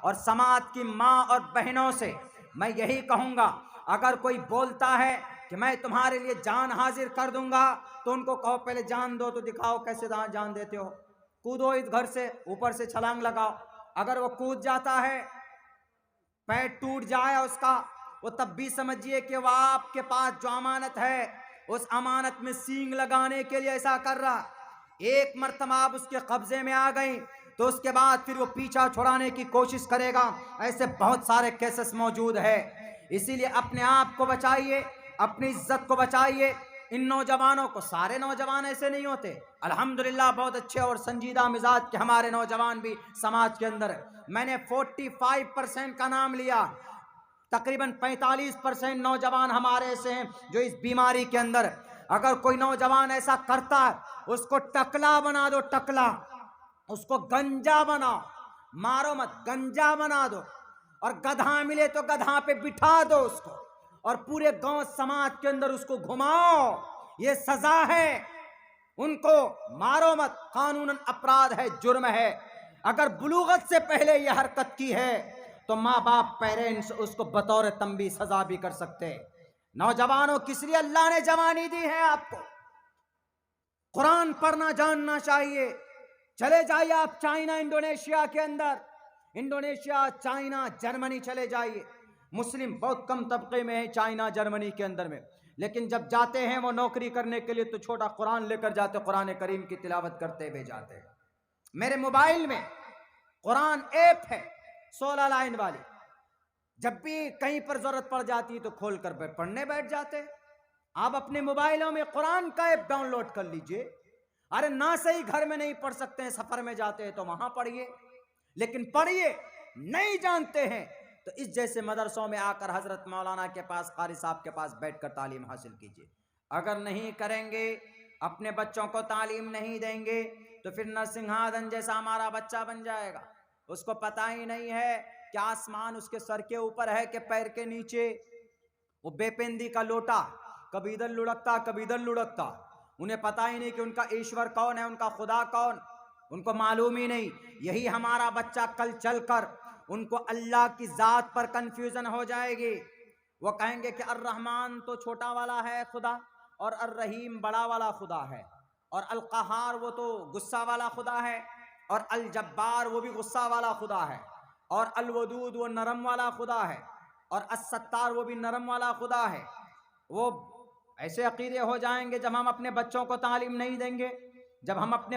اور سماعت کی ماں اور بہنوں سے میں یہی کہوں گا، اگر کوئی بولتا ہے کہ میں تمہارے لیے جان حاضر کر دوں گا تو ان کو کہو پہلے جان دو تو دکھاؤ کیسے جان دیتے ہو، کودو اس گھر سے، اوپر سے چھلانگ لگاؤ۔ اگر وہ کود جاتا ہے، پیر ٹوٹ جائے اس کا، وہ تب بھی سمجھیے کہ وہ آپ کے پاس جو امانت ہے اس امانت میں سینگ لگانے کے لیے ایسا کر رہا۔ ایک مرتبہ آپ اس کے قبضے میں آ گئی تو اس کے بعد پھر وہ پیچھا چھڑانے کی کوشش کرے گا۔ ایسے بہت سارے کیسز موجود ہے، اسی لیے اپنے آپ کو بچائیے، اپنی عزت کو بچائیے۔ ان نوجوانوں کو، سارے نوجوان ایسے نہیں ہوتے، الحمدللہ بہت اچھے اور سنجیدہ مزاج کے ہمارے نوجوان بھی سماج کے اندر ہے۔ میں نے 45% کا نام لیا، تقریباً 45% نوجوان ہمارے ایسے ہیں جو اس بیماری کے اندر۔ اگر کوئی نوجوان ایسا کرتا ہے اس کو ٹکلا بنا دو، ٹکلا، اس کو گنجا بناؤ، مارو مت، گنجا بنا دو، اور گدھا ملے تو گدھا پہ بٹھا دو اس کو، اور پورے گاؤں سماج کے اندر اس کو گھماؤ، یہ سزا ہے۔ ان کو مارو مت، قانوناً اپرادھ ہے، جرم ہے۔ اگر بلوغت سے پہلے یہ حرکت کی ہے تو ماں باپ پیرنٹس اس کو بطور تنبیہ سزا بھی کر سکتے۔ نوجوانوں، کس لیے اللہ نے جوانی دی ہے آپ کو؟ قرآن پڑھنا جاننا چاہیے۔ چلے جائیے آپ چائنا، انڈونیشیا کے اندر، انڈونیشیا، چائنا، جرمنی چلے جائیے، مسلم بہت کم طبقے میں ہیں چائنا جرمنی کے اندر میں، لیکن جب جاتے ہیں وہ نوکری کرنے کے لیے تو چھوٹا قرآن لے کر جاتے، قرآن کریم کی تلاوت کرتے ہوئے جاتے۔ میرے موبائل میں قرآن ایپ ہے 16 لائن والی، جب بھی کہیں پر ضرورت پڑ جاتی تو کھول کر پڑھنے بیٹھ جاتے۔ آپ اپنے موبائلوں میں قرآن کا ایپ ڈاؤن لوڈ کر لیجئے۔ ارے نہ صحیح گھر میں نہیں پڑھ سکتے ہیں، سفر میں جاتے ہیں تو وہاں پڑھیے، لیکن پڑھیے۔ نہیں جانتے ہیں تو اس جیسے مدرسوں میں آ کر حضرت مولانا کے پاس، قاری صاحب کے پاس بیٹھ کر تعلیم حاصل کیجئے۔ اگر نہیں کریں گے، اپنے بچوں کو تعلیم نہیں دیں گے تو پھر نرسنگھادن جیسا ہمارا بچہ بن جائے گا۔ اس کو پتہ ہی نہیں ہے کہ آسمان اس کے سر کے اوپر ہے کہ پیر کے نیچے۔ وہ بے پندی کا لوٹا، کبھی ادھر لڑکتا کبھی ادھر لڑکتا، انہیں پتہ ہی نہیں کہ ان کا ایشور کون ہے، ان کا خدا کون، ان کو معلوم ہی نہیں۔ یہی ہمارا بچہ کل چل کر ان کو اللہ کی ذات پر کنفیوژن ہو جائے گی۔ وہ کہیں گے کہ الرحمن تو چھوٹا والا ہے خدا، اور الرحیم بڑا والا خدا ہے، اور القہار وہ تو غصہ والا خدا ہے، اور الجبار وہ بھی غصہ والا خدا ہے، اور الودود وہ نرم والا خدا ہے، اور الستار وہ بھی نرم والا خدا ہے۔ وہ ایسے عقیدے ہو جائیں گے جب ہم اپنے بچوں کو تعلیم نہیں دیں گے، جب ہم اپنے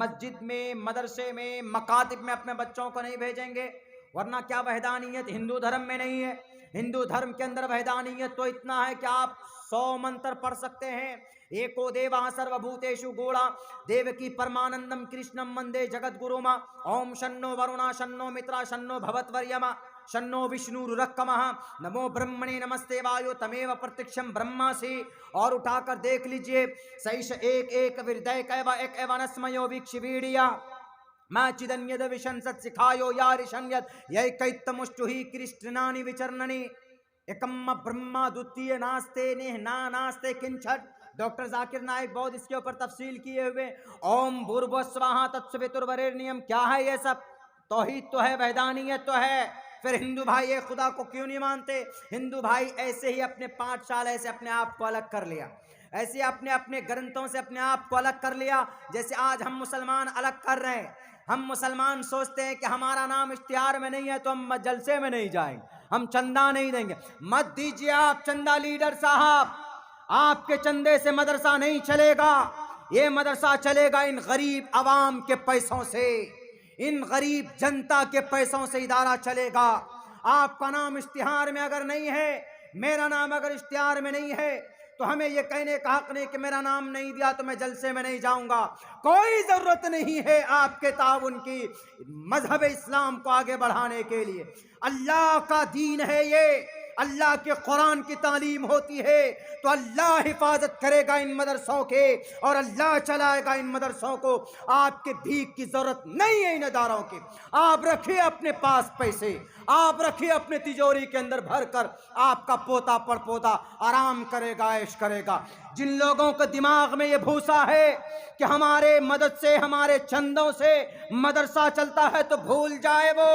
مسجد میں، مدرسے میں، مکاتب میں اپنے بچوں کو نہیں بھیجیں گے۔ ورنہ کیا وحدانیت ہندو دھرم میں نہیں ہے؟ ہندو دھرم کے اندر وحدانیت تو اتنا ہے کہ آپ 100 منتر پڑھ سکتے ہیں۔ ایکو دیوا سروبھوتیشو گوڑا دیوکی پرمانندم کرشنم وندے جگت گروما اوم شنو ورونا شنو مترا شنو بھوتوریما شنو وشنورکمہ نمو برہمنے نمستے وایو تمیو پرتکشم برہماسی۔ اور اٹھا کر دیکھ لیجئے، سیش ایک ایک وردے کیوا ایک ایوانسمیو ویکشویڈیا ما چدنید وشنست سکھایو یارشنید یکیت مشٹوہی کرشٹنانی وچرننی ایکم برہما دتیہ ناستے نہنا ناستے کنچھٹ۔ ڈاکٹر ذاکر نائک بہت اس کے اوپر تفصیل کیے ہوئے۔ اوم بھوربھوہ سواہا تتسویترورینیم، کیا ہے یہ سب؟ توحید تو ہے، وحدانیت تو ہے۔ پھر ہندو بھائی ایک خدا کو کیوں نہیں مانتے؟ ہندو بھائی ایسے ہی اپنے پاٹ شالے سے اپنے آپ کو الگ کر لیا، ایسے اپنے گرنتھوں سے اپنے آپ کو الگ کر لیا، جیسے آج ہم مسلمان الگ کر رہے ہیں۔ ہم مسلمان سوچتے ہیں کہ ہمارا نام اشتہار میں نہیں ہے تو ہم جلسے میں نہیں جائیں گے، ہم چندہ نہیں دیں گے۔ مت دیجیے آپ چندہ لیڈر صاحب، آپ کے چندے سے مدرسہ نہیں چلے گا۔ یہ مدرسہ چلے گا ان غریب عوام کے پیسوں سے، ان غریب جنتا کے پیسوں سے ادارہ چلے گا۔ آپ کا نام اشتہار میں اگر نہیں ہے، میرا نام اگر اشتہار میں نہیں ہے تو ہمیں یہ کہنے کا حق نہیں کہ میرا نام نہیں دیا تو میں جلسے میں نہیں جاؤں گا۔ کوئی ضرورت نہیں ہے آپ کے تعاون کی مذہب اسلام کو آگے بڑھانے کے لیے۔ اللہ کا دین ہے یہ، اللہ کے قرآن کی تعلیم ہوتی ہے تو اللہ حفاظت کرے گا ان مدرسوں کے، اور اللہ چلائے گا ان مدرسوں کو۔ آپ کے بھیک کی ضرورت نہیں ہے ان اداروں کی۔ آپ رکھیے اپنے پاس پیسے، آپ رکھیے اپنے تجوری کے اندر بھر کر، آپ کا پوتا پڑ پوتا آرام کرے گا، عیش کرے گا۔ جن لوگوں کے دماغ میں یہ بھوسا ہے کہ ہمارے مدد سے، ہمارے چندوں سے مدرسہ چلتا ہے تو بھول جائے وہ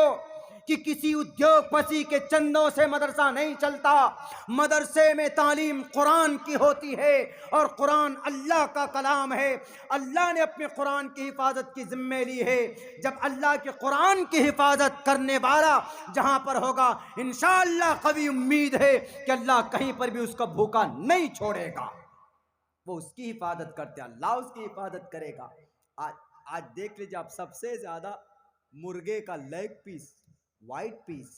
کہ کسی ادیوگپتی کے چندوں سے مدرسہ نہیں چلتا. مدرسے میں تعلیم قرآن کی ہوتی ہے اور قرآن اللہ کا کلام ہے. اللہ نے اپنے قرآن کی حفاظت کی ذمہ لی ہے. جب اللہ کے قرآن کی حفاظت کرنے والا جہاں پر ہوگا انشاءاللہ قوی امید ہے کہ اللہ کہیں پر بھی اس کو بھوکا نہیں چھوڑے گا. وہ اس کی حفاظت کرتے, اللہ اس کی حفاظت کرے گا. آج دیکھ لیجیے آپ, سب سے زیادہ مرغے کا لیگ پیس, وائٹ پیس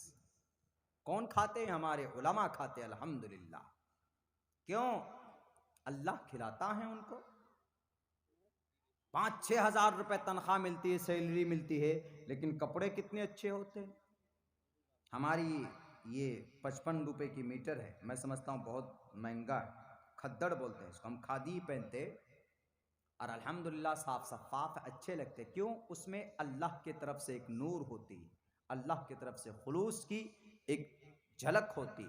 کون کھاتے ہیں؟ ہمارے علماء کھاتے ہیں الحمدللہ. کیوں؟ اللہ کھلاتا ہے ان کو. 5-6 ہزار روپے تنخواہ ملتی ہے, سیلری ملتی ہے, لیکن کپڑے کتنے اچھے ہوتے ہیں. ہماری یہ 55 روپے کی میٹر ہے, میں سمجھتا ہوں بہت مہنگا ہے, کھدڑ بولتے ہیں اس کو, ہم کھادی پہنتے اور الحمدللہ صاف شفاف اچھے لگتے. کیوں؟ اس میں اللہ کی طرف سے ایک نور ہوتی, اللہ کی طرف سے خلوص کی ایک جھلک ہوتی.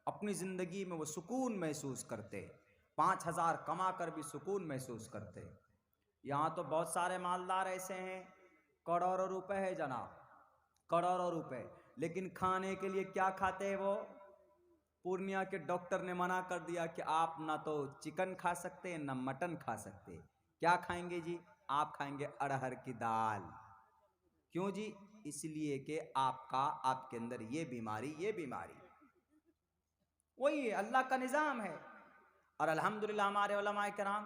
اپنی زندگی میں وہ سکون محسوس کرتے, 5,000 کما کر بھی سکون محسوس کرتے. یہاں تو بہت سارے مالدار ایسے ہیں, کروڑوں روپے ہے جناب, کروڑوں روپے, لیکن کھانے کے لیے کیا کھاتے ہیں وہ؟ پورنیہ کے ڈاکٹر نے منع کر دیا کہ آپ نہ تو چکن کھا سکتے نہ مٹن کھا سکتے. کیا کھائیں گے جی؟ آپ کھائیں گے ارہر کی دال. کیوں جی؟ اس لیے کہ آپ کے اندر یہ بیماری وہی ہے, اللہ کا نظام ہے. اور الحمدللہ ہمارے علماء کرام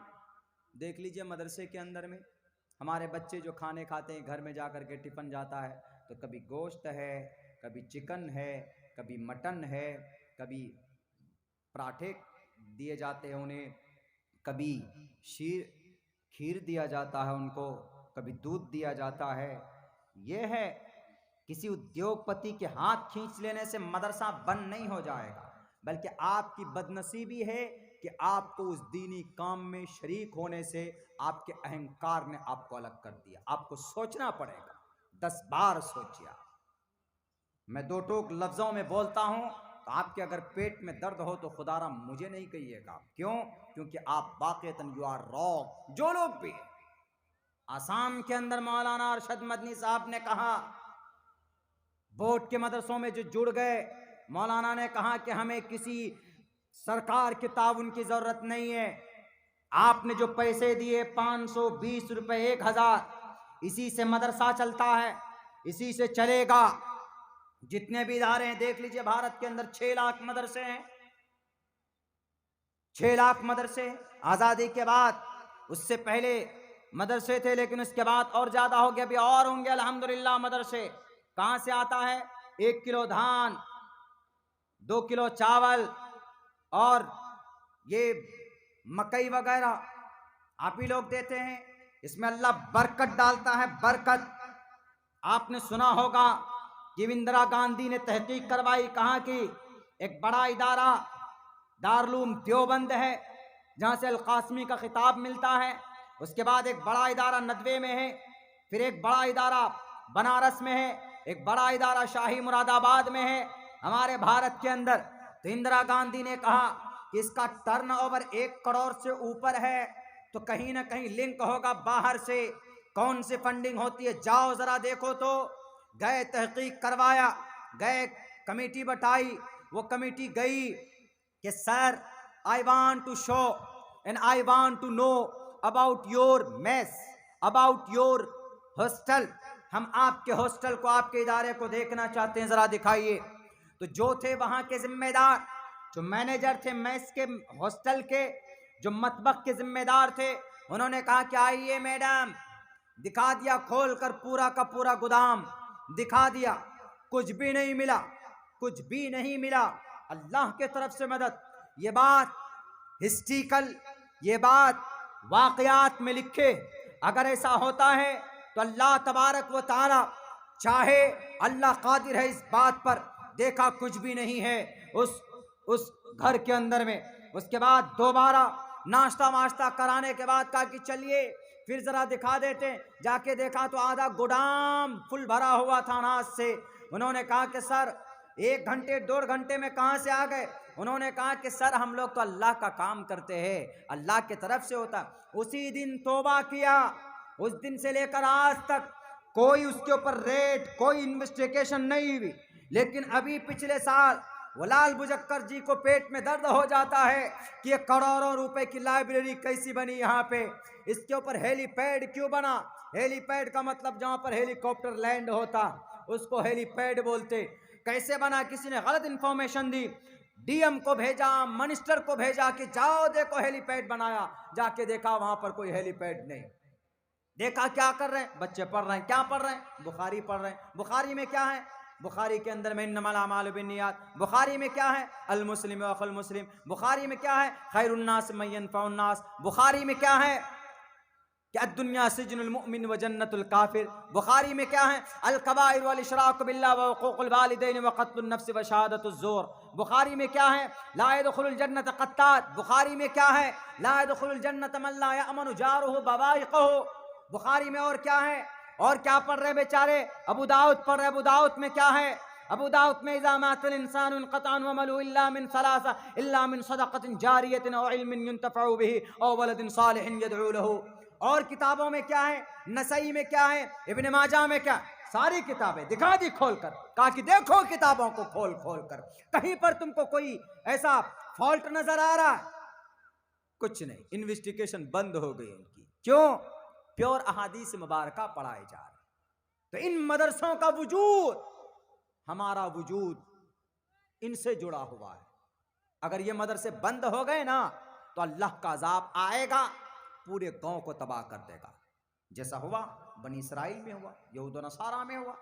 دیکھ لیجئے, مدرسے کے اندر میں ہمارے بچے جو کھانے کھاتے ہیں, گھر میں جا کر کے ٹفن جاتا ہے تو کبھی گوشت ہے, کبھی چکن ہے, کبھی مٹن ہے, کبھی پراٹھے دیے جاتے ہیں انہیں, کبھی کھیر دیا جاتا ہے ان کو, کبھی دودھ دیا جاتا ہے. یہ ہے, کسی ادیوگپتی کے ہاتھ کھینچ لینے سے مدرسہ بند نہیں ہو جائے گا, بلکہ آپ کی بدنصیبی ہے کہ آپ کو اس دینی کام میں شریک ہونے سے آپ کے اہنکار نے آپ کو الگ کر دیا. آپ کو سوچنا پڑے گا, 10 بار سوچیا. میں 2 ٹوک لفظوں میں بولتا ہوں تو آپ کے اگر پیٹ میں درد ہو تو خدا را مجھے نہیں کہیے گا. کیوں؟ کیونکہ آپ واقعتاً یو آر رانگ. جو لوگ بھی آسام کے اندر مولانا ارشد مدنی صاحب نے کہا, بورڈ کے مدرسوں میں جو جڑ گئے, مولانا نے کہا کہ ہمیں کسی سرکار کے تعاون کی ضرورت نہیں ہے. آپ نے جو پیسے دیے 520 روپے 1000, اسی سے مدرسہ چلتا ہے, اسی سے چلے گا. جتنے بھی ادارے ہیں دیکھ لیجئے, بھارت کے اندر 6 لاکھ مدرسے ہیں, 6 لاکھ مدرسے. آزادی کے بعد, اس سے پہلے مدرسے تھے لیکن اس کے بعد اور زیادہ ہو گیا, ابھی اور ہوں گے الحمدللہ مدرسے. کہاں سے آتا ہے؟ 1 کلو دھان, 2 کلو چاول اور یہ مکئی وغیرہ آپ ہی لوگ دیتے ہیں. اس میں اللہ برکت ڈالتا ہے, برکت. آپ نے سنا ہوگا کہ اندرا گاندھی نے تحقیق کروائی, کہاں کی؟ ایک بڑا ادارہ دارالعلوم دیوبند ہے, جہاں سے القاسمی کا خطاب ملتا ہے. اس کے بعد ایک بڑا ادارہ ندوے میں ہے, پھر ایک بڑا ادارہ بنارس میں ہے, ایک بڑا ادارہ شاہی مراد آباد میں ہے ہمارے بھارت کے اندر. تو اندرا گاندھی نے کہا کہ اس کا ٹرن اوور 1 کروڑ سے اوپر ہے, تو کہیں نہ کہیں لنک ہوگا باہر سے. کون سی فنڈنگ ہوتی ہے؟ جاؤ ذرا دیکھو. تو گئے, تحقیق کروایا, گئے, کمیٹی بٹائی. وہ کمیٹی گئی کہ سر, I want to show and I want to know about your mess, about your hostel. ہم آپ کے ہاسٹل کو, آپ کے ادارے کو دیکھنا چاہتے ہیں, ذرا دکھائیے. تو جو تھے وہاں کے ذمہ دار, جو مینیجر تھے میس کے, ہاسٹل کے, جو مطبخ کے ذمہ دار تھے, انہوں نے کہا کہ آئیے میڈم. دکھا دیا کھول کر پورا کا پورا گودام دکھا دیا, کچھ بھی نہیں ملا, کچھ بھی نہیں ملا. اللہ کے طرف سے مدد. یہ بات ہسٹریکل, یہ بات واقعات میں لکھے. اگر ایسا ہوتا ہے تو اللہ تبارک و تعالی چاہے, اللہ قادر ہے اس بات پر. دیکھا کچھ بھی نہیں ہے اس گھر کے اندر میں. اس کے بعد دوبارہ ناشتہ واشتہ کرانے کے بعد کہا کہ چلیے پھر ذرا دکھا دیتے. جا کے دیکھا تو آدھا گودام فل بھرا ہوا تھا اناج سے. انہوں نے کہا کہ سر 1 گھنٹے 1.5 گھنٹے میں کہاں سے آ گئے؟ انہوں نے کہا کہ سر ہم لوگ تو اللہ کا کام کرتے ہیں, اللہ کی طرف سے ہوتا. اسی دن توبہ کیا, اس دن سے لے کر آج تک کوئی اس کے اوپر ریٹ، کوئی انویسٹیگیشن نہیں ہوئی، لیکن ابھی پچھلے سال وہ لال بجکر جی کو پیٹ میں درد ہو جاتا ہے کہ یہ کروڑوں روپے کی لائبریری کیسی بنی یہاں پہ، اس کے اوپر ہیلی پیڈ کیوں بنا؟ ہیلی پیڈ کا مطلب جہاں پر ہیلی کاپٹر لینڈ ہوتا اس کو ہیلی پیڈ بولتے۔ کیسے بنا؟ کسی نے غلط انفارمیشن دی، ڈی ایم کو بھیجا، منسٹر کو بھیجا کہ جاؤ دیکھو ہیلی پیڈ بنایا، جا کے دیکھا وہاں پر کوئی ہیلی پیڈ نہیں۔ دیکھا کیا کر رہے ہیں بچے؟ پڑھ رہے ہیں۔ کیا پڑھ رہے ہیں؟ بخاری پڑھ رہے ہیں۔ بخاری میں کیا ہے؟ بخاری کے اندر میں انما الاعمال بالنیات۔ بخاری میں کیا ہے؟ المسلم اخو المسلم۔ بخاری میں کیا ہے؟ خیر الناس من ينفع الناس۔ بخاری میں کیا ہے کہ الدنیا سجن المؤمن وجنت الکافر۔ بخاری میں کیا ہے؟ الکبائر والاشراک باللہ وحقوق الوالدین وقتل النفس وشہادۃ الزور۔ بخاری میں کیا ہے؟ لا يدخل الجنت قطات۔ بخاری میں کیا ہے؟ لا يدخل الجنت من لا یأمن جارہ بوائقہ۔ بخاری میں اور کیا ہے؟ اور کیا پڑھ رہے بیچارے؟ ابو داؤد پڑھ رہے۔ ابو داؤد میں کیا ہے؟ ابو داؤد میں اذا مات الانسان انقطع عمله الا من ثلاثه الا من صدقة جاریۃ او علم ينتفع به او ولد صالح يدعو له۔ اور کتابوں میں کیا ہے؟ نسائی میں کیا ہے؟ ابن ماجہ میں کیا؟ ساری کتابیں دکھا دی کھول کر، کہا کہ دیکھو کتابوں کو کھول کھول کر، کہیں پر تم کو کوئی ایسا فالٹ نظر آ رہا؟ کچھ نہیں، انویسٹیگیشن بند ہو گئی ان کی۔ کیوں؟ پیور احادیث مبارکہ پڑھائے جا رہے۔ تو ان مدرسوں کا وجود، ہمارا وجود ان سے جڑا ہوا ہے۔ اگر یہ مدرسے بند ہو گئے نا تو اللہ کا عذاب آئے گا، پورے گاؤں کو تباہ کر دے گا، جیسا ہوا بنی اسرائیل میں ہوا، یہود و نصارہ میں ہوا۔